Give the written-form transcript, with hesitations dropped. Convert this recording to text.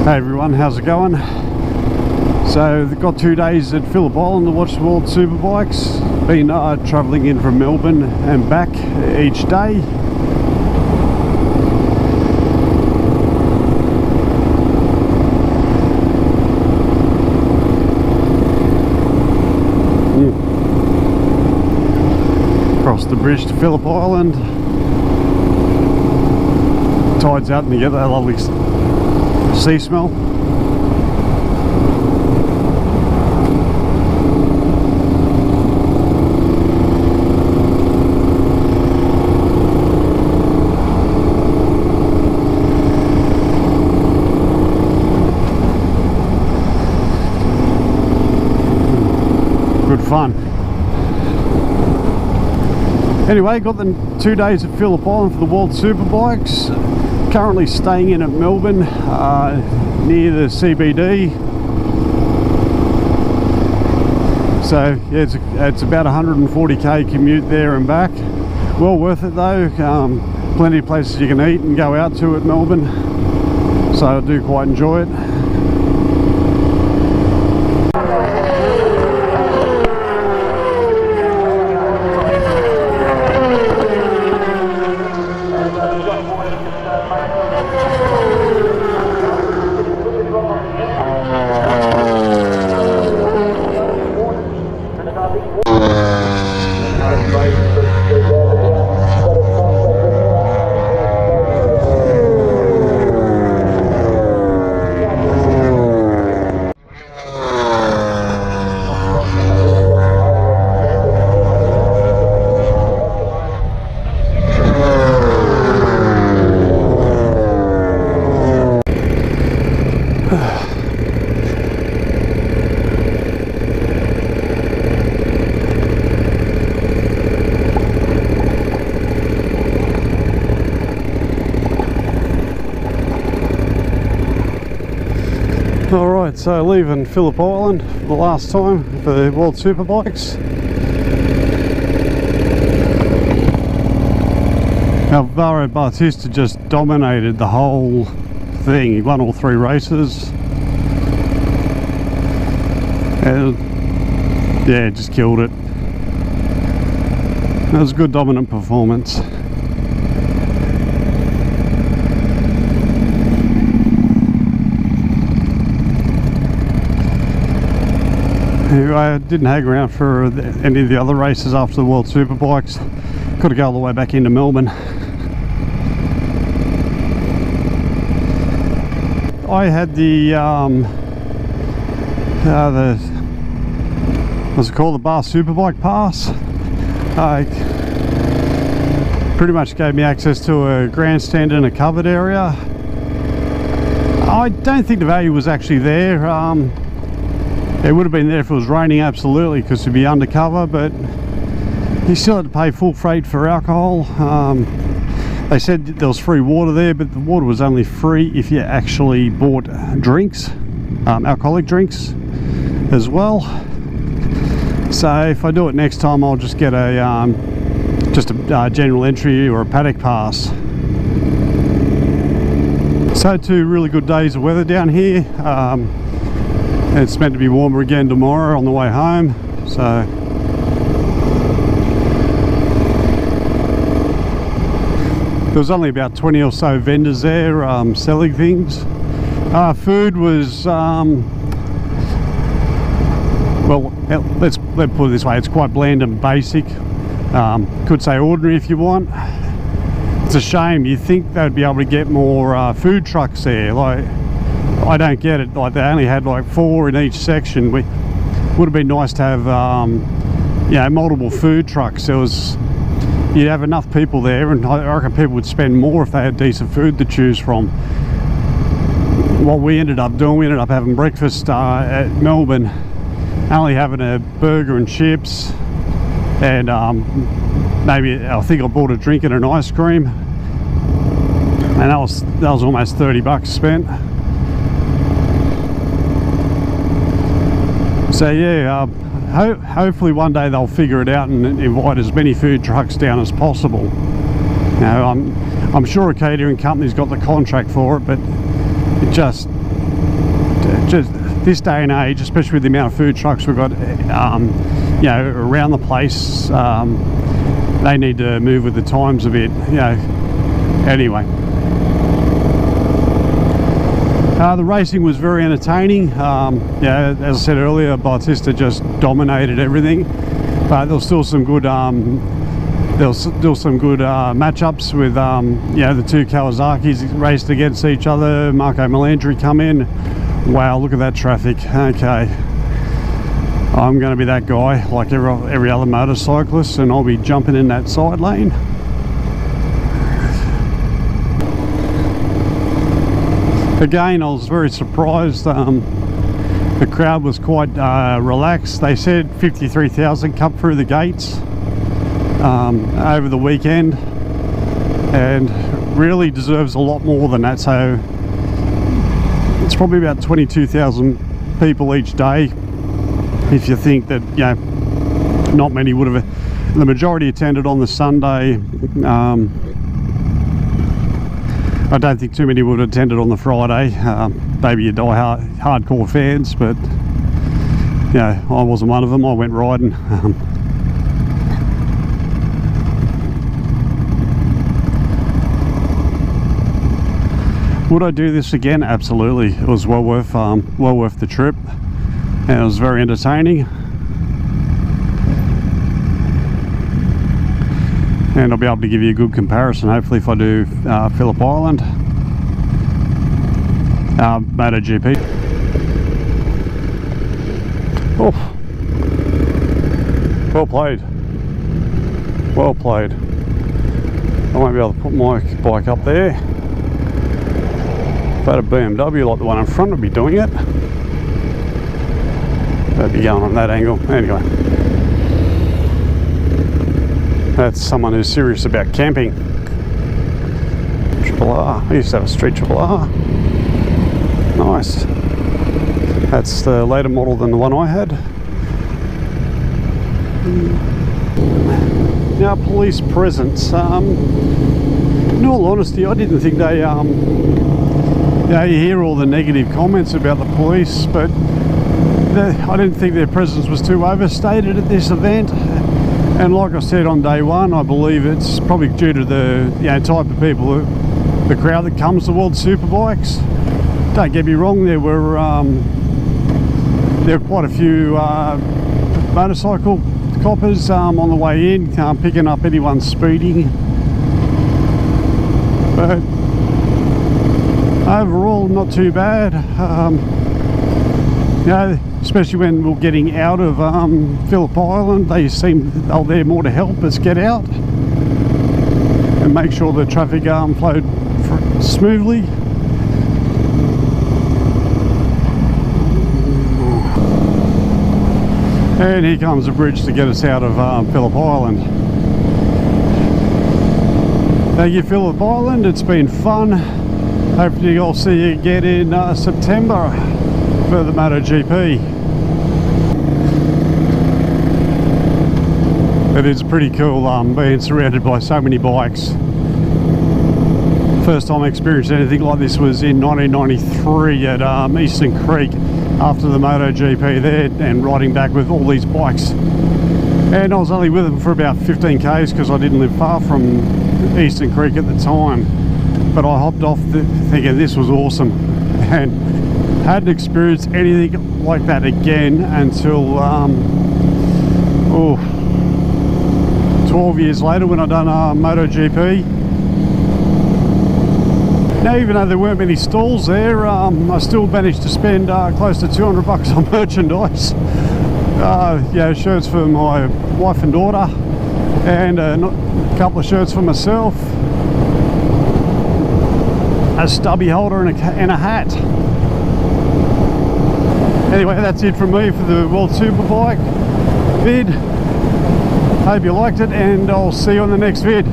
Hey everyone, how's it going? So they've got 2 days at Phillip Island to watch the World Superbikes. Been travelling in from Melbourne and back each day. Across the bridge to Phillip Island. Tide's out and you get that lovely sea smell. Good fun. Anyway, got the 2 days at Phillip Island for the World Superbikes. Currently staying in at Melbourne, near the CBD. So yeah, it's about 140k commute there and back. Well worth it though. Plenty of places you can eat and go out to at Melbourne, so I do quite enjoy it. Alright, so leaving Phillip Island for the last time for the World Superbikes. Alvaro Bautista just dominated the whole thing. He won all 3 races. And yeah, just killed it. That was a good dominant performance. Anyway, I didn't hang around for any of the other races after the World Superbikes. Got to go all the way back into Melbourne. I had the what's it called, the Bar Superbike Pass. Pretty much gave me access to a grandstand and a covered area. I don't think the value was actually there. It would have been there if it was raining, absolutely, because it'd be undercover, but you still had to pay full freight for alcohol. They said there was free water there, but the water was only free if you actually bought drinks, alcoholic drinks as well. So if I do it next time, I'll just get a general entry or a paddock pass. So 2 really good days of weather down here. It's meant to be warmer again tomorrow on the way home, so there was only about 20 or so vendors there selling things. Food was well, let's put it this way, it's quite bland and basic. Could say ordinary if you want. It's a shame. You think they'd be able to get more food trucks there. Like, I don't get it. Like, they only had like 4 in each section. Would have been nice to have multiple food trucks. You'd have enough people there, and I reckon people would spend more if they had decent food to choose from. What we ended up doing, we ended up having breakfast at Melbourne, only having a burger and chips, and maybe I think I bought a drink and an ice cream, and that was almost 30 bucks spent. So yeah, hopefully one day they'll figure it out and invite as many food trucks down as possible. You know, I'm sure a catering company's got the contract for it, but it just just this day and age, especially with the amount of food trucks we've got, you know, around the place, they need to move with the times a bit, you know. Anyway, the racing was very entertaining. Yeah, as I said earlier, Bautista just dominated everything, but there was still some good matchups with you know, the two Kawasaki's raced against each other. Marco Melandri come in. Wow, look at that traffic. Okay, I'm going to be that guy like every other motorcyclist, and I'll be jumping in that side lane. Again, I was very surprised. The crowd was quite relaxed. They said 53,000 come through the gates over the weekend, and really deserves a lot more than that. So it's probably about 22,000 people each day. If you think that, you know, not many would have, the majority attended on the Sunday. I don't think too many would have attended on the Friday. Maybe you die hardcore fans, but you know, I wasn't one of them. I went riding. Would I do this again? Absolutely. It was well worth the trip, and it was very entertaining. And I'll be able to give you a good comparison, hopefully, if I do Phillip Island, MotoGP. Oh, well played. Well played. I won't be able to put my bike up there. If I had a BMW like the one in front, I'd be doing it. I'd be going on that angle. Anyway. That's someone who's serious about camping. Triple R. I used to have a street Triple R. Nice. That's the later model than the one I had. Now, police presence. In all honesty, I didn't think they. You hear all the negative comments about the police, but I didn't think their presence was too overstated at this event. And like I said on day one, I believe it's probably due to the type of people, the crowd that comes to World Superbikes. Don't get me wrong, there were quite a few motorcycle coppers on the way in, picking up anyone speeding. But overall, not too bad. You know, especially when we're getting out of Phillip Island, they seem they're there more to help us get out and make sure the traffic flowed smoothly. And here comes the bridge to get us out of Phillip Island. Thank you, Phillip Island. It's been fun. Hopefully I'll see you again in September for the MotoGP. It is pretty cool being surrounded by so many bikes. First time I experienced anything like this was in 1993 at Eastern Creek after the MotoGP there, and riding back with all these bikes. And I was only with them for about 15 k's because I didn't live far from Eastern Creek at the time. But I hopped off thinking this was awesome, and hadn't experienced anything like that again until 12 years later when I done MotoGP. Now, even though there weren't many stalls there, I still managed to spend close to $200 on merchandise. Yeah, shirts for my wife and daughter, and a couple of shirts for myself, a stubby holder and a hat. Anyway, that's it from me for the World Superbike vid. Hope you liked it, and I'll see you on the next vid.